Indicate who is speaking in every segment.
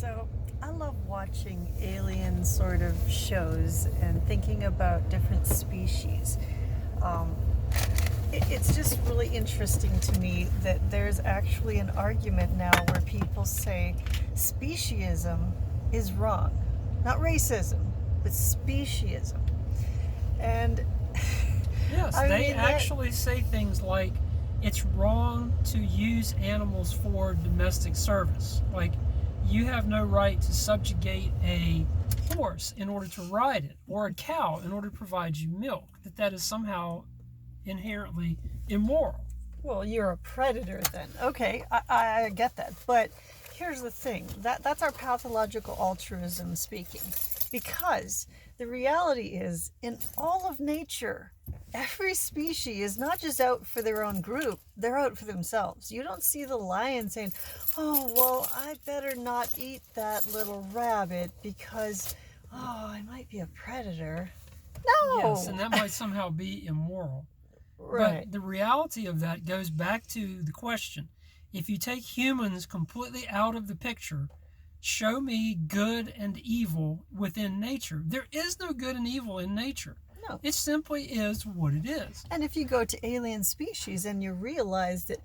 Speaker 1: So I love watching alien sort of shows and thinking about different species. Um, it's just really interesting to me that there's actually an argument now where people say speciesism is wrong. Not racism, but speciesism. And
Speaker 2: Yes,
Speaker 1: I
Speaker 2: they
Speaker 1: mean, that,
Speaker 2: actually say things like it's wrong to use animals for domestic service. Like, you have no right to subjugate a horse in order to ride it, or a cow in order to provide you milk. That is somehow inherently immoral.
Speaker 1: well, you're a predator then. Okay, I get that. But here's the thing that's our pathological altruism speaking. Because the reality is, in all of nature, every species is not just out for their own group, they're out for themselves. You don't see the lion saying, oh, well, I better not eat that little rabbit because, oh, I might be a predator. No!
Speaker 2: Yes, and that might somehow be immoral.
Speaker 1: Right.
Speaker 2: But the reality of that goes back to the question. If you take humans completely out of the picture, show me good and evil within nature. There is no good and evil in nature.
Speaker 1: No.
Speaker 2: It simply is what it is.
Speaker 1: And if you go to alien species and you realize that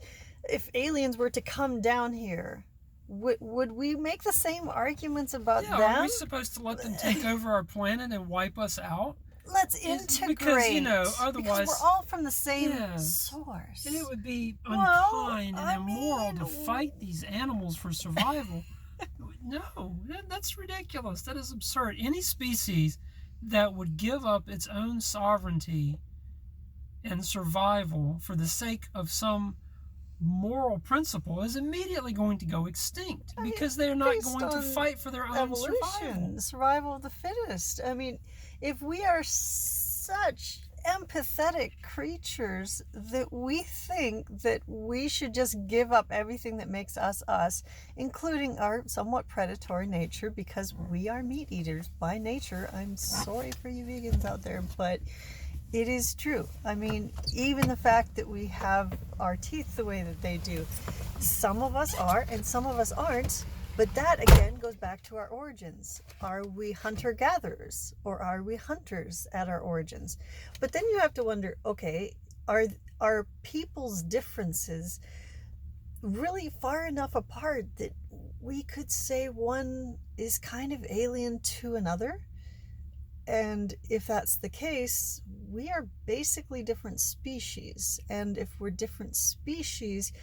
Speaker 1: if aliens were to come down here, would we make the same arguments about them?
Speaker 2: Are we supposed to let them take over our planet and wipe us out?
Speaker 1: Let's integrate.
Speaker 2: Because, otherwise...
Speaker 1: Because we're all from the same
Speaker 2: Yes.
Speaker 1: source.
Speaker 2: And it would be unkind and immoral to fight these animals for survival. No, that's ridiculous. That is absurd. Any species that would give up its own sovereignty and survival for the sake of some moral principle is immediately going to go extinct because they're not going to fight for their own
Speaker 1: survival of the fittest. I mean, if we are such empathetic creatures that we think that we should just give up everything that makes us us, including our somewhat predatory nature, because we are meat eaters by nature. I'm sorry for you vegans out there, but it is true. I mean, even the fact that we have our teeth the way that they do, some of us are and some of us aren't. But that, again, goes back to our origins. Are we hunter-gatherers or are we hunters at our origins? But then you have to wonder, okay, are people's differences really far enough apart that we could say one is kind of alien to another? And if that's the case, we are basically different species. And if we're different species,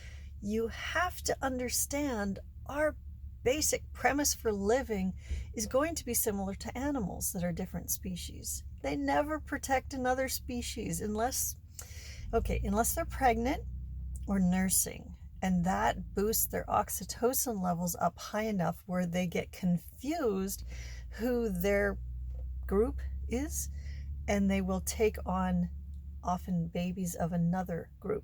Speaker 1: you have to understand our basic premise for living is going to be similar to animals that are different species. They never protect another species unless they're pregnant or nursing. And that boosts their oxytocin levels up high enough where they get confused who their group is, and they will take on often babies of another group.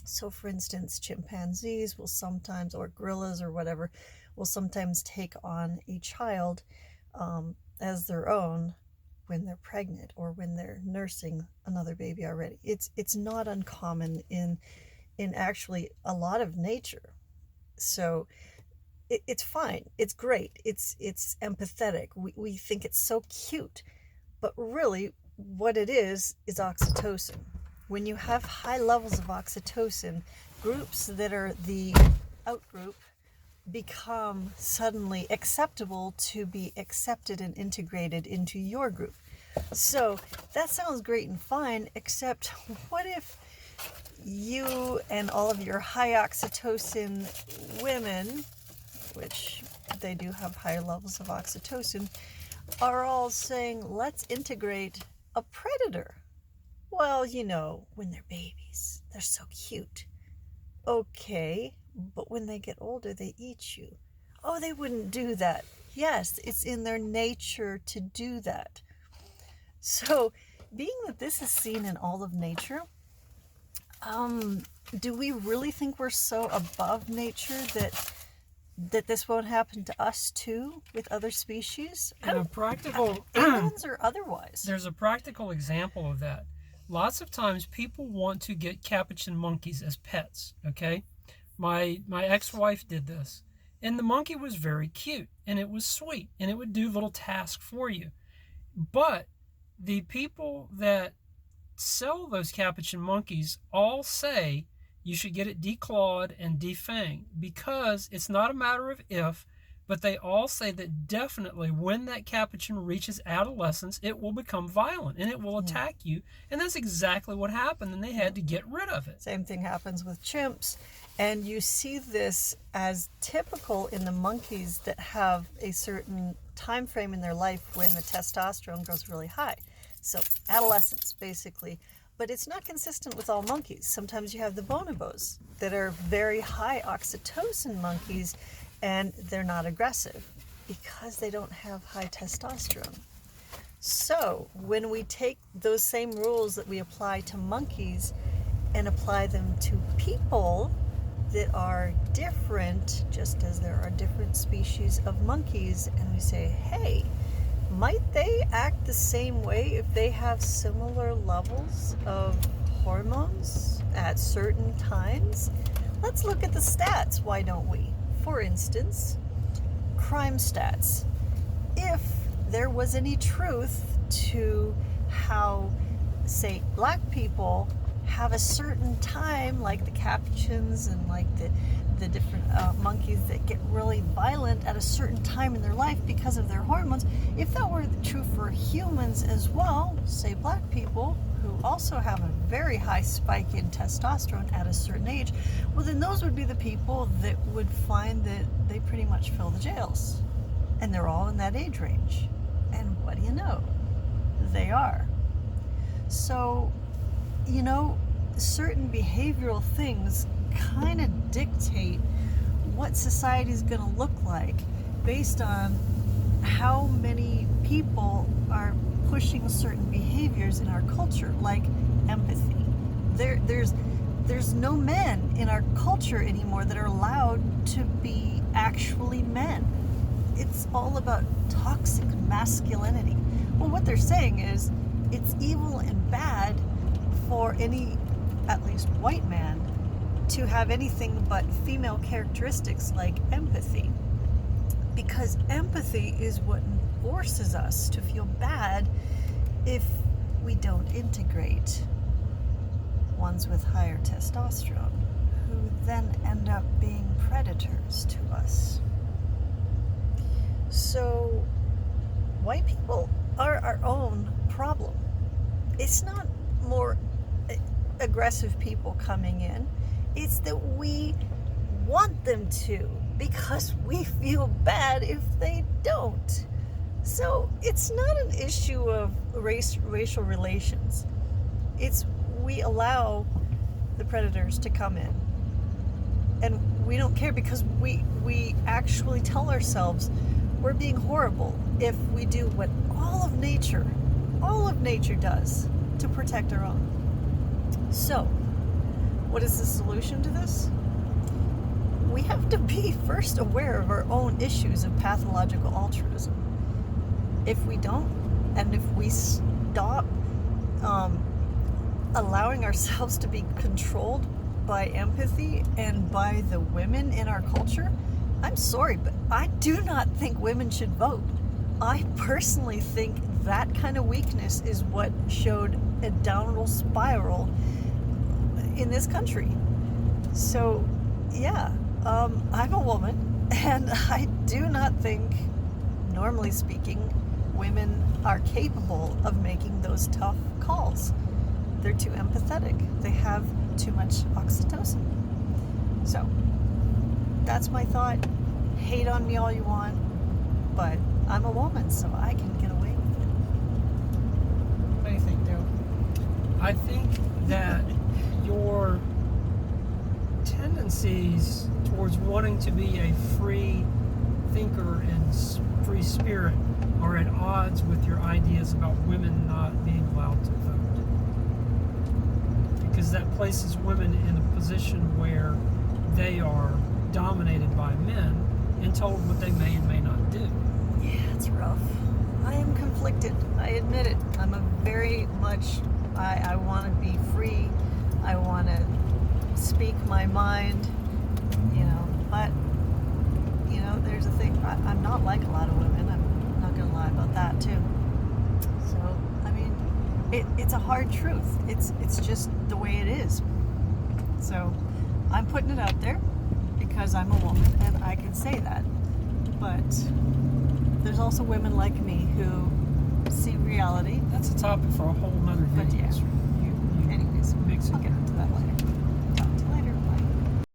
Speaker 1: So, for instance, chimpanzees will sometimes, or gorillas or whatever, will sometimes take on a child as their own when they're pregnant or when they're nursing another baby already. It's not uncommon in actually a lot of nature. So it's fine. It's great. It's empathetic. We think it's so cute. But really, what it is oxytocin. When you have high levels of oxytocin, groups that are the outgroup become suddenly acceptable to be accepted and integrated into your group. So that sounds great and fine, except what if you and all of your high oxytocin women, which they do have higher levels of oxytocin, are all saying, let's integrate a predator? Well, when they're babies, they're so cute. Okay, but when they get older, they eat you. Oh, they wouldn't do that. Yes, it's in their nature to do that. So, being that this is seen in all of nature, do we really think we're so above nature that this won't happen to us too with other species? Aliens or otherwise?
Speaker 2: There's a practical example of that. Lots of times people want to get capuchin monkeys as pets, okay? My ex-wife did this, And the monkey was very cute, and it was sweet, and it would do little tasks for you. But the people that sell those capuchin monkeys all say you should get it declawed and defanged, because it's not a matter of if, but they all say that definitely when that capuchin reaches adolescence, it will become violent and it will attack you. And that's exactly what happened, and they had to get rid of it.
Speaker 1: Same thing happens with chimps. And you see this as typical in the monkeys that have a certain time frame in their life when the testosterone goes really high. So adolescence, basically. But it's not consistent with all monkeys. Sometimes you have the bonobos that are very high oxytocin monkeys, and they're not aggressive because they don't have high testosterone. So when we take those same rules that we apply to monkeys and apply them to people that are different, just as there are different species of monkeys, and we say, hey, might they act the same way if they have similar levels of hormones at certain times? Let's look at the stats, why don't we? For instance, crime stats. If there was any truth to how, say, black people have a certain time, like the capuchins and like the different monkeys that get really violent at a certain time in their life because of their hormones, if that were true for humans as well, say black people who also have a very high spike in testosterone at a certain age, well then those would be the people that would find that they pretty much fill the jails. And they're all in that age range. And what do you know? They are. So, you know, certain behavioral things kind of dictate what society is going to look like based on how many people are pushing certain behaviors in our culture, like empathy. There's no men in our culture anymore that are allowed to be actually men. It's all about toxic masculinity. Well, what they're saying is it's evil and bad for any, at least white man, to have anything but female characteristics like empathy. Because empathy is what forces us to feel bad if we don't integrate ones with higher testosterone, who then end up being predators to us. So white people are our own problem. It's not more aggressive people coming in. It's that we want them to, because we feel bad if they don't. So it's not an issue of racial relations. It's we allow the predators to come in. And we don't care because we actually tell ourselves we're being horrible if we do what all of nature does to protect our own. So, what is the solution to this? We have to be first aware of our own issues of pathological altruism. If we don't, and if we stop allowing ourselves to be controlled by empathy and by the women in our culture, I'm sorry, but I do not think women should vote. I personally think that kind of weakness is what showed a downward spiral in this country. So, yeah, I'm a woman, and I do not think, normally speaking, women are capable of making those tough calls. They're too empathetic. They have too much oxytocin. So, that's my thought. Hate on me all you want, but I'm a woman, so I can get away with it.
Speaker 2: What do you think, Dale? I think that your tendencies towards wanting to be a free thinker and free spirit are at odds with your ideas about women not being allowed to vote. Because that places women in a position where they are dominated by men and told what they may and may not do.
Speaker 1: Yeah, it's rough. I am conflicted. I admit it. I'm a very much, I want to be free. I want to speak my mind, but, there's a thing. I'm not like a lot of women. I'm not going to lie about that too. So, I mean, it's a hard truth. It's just the way it is. So, I'm putting it out there because I'm a woman and I can say that. But there's also women like me who see reality.
Speaker 2: That's a topic for a whole nother
Speaker 1: But
Speaker 2: video.
Speaker 1: yeah. Anyways,
Speaker 2: Mix it.
Speaker 1: I'll get into that later.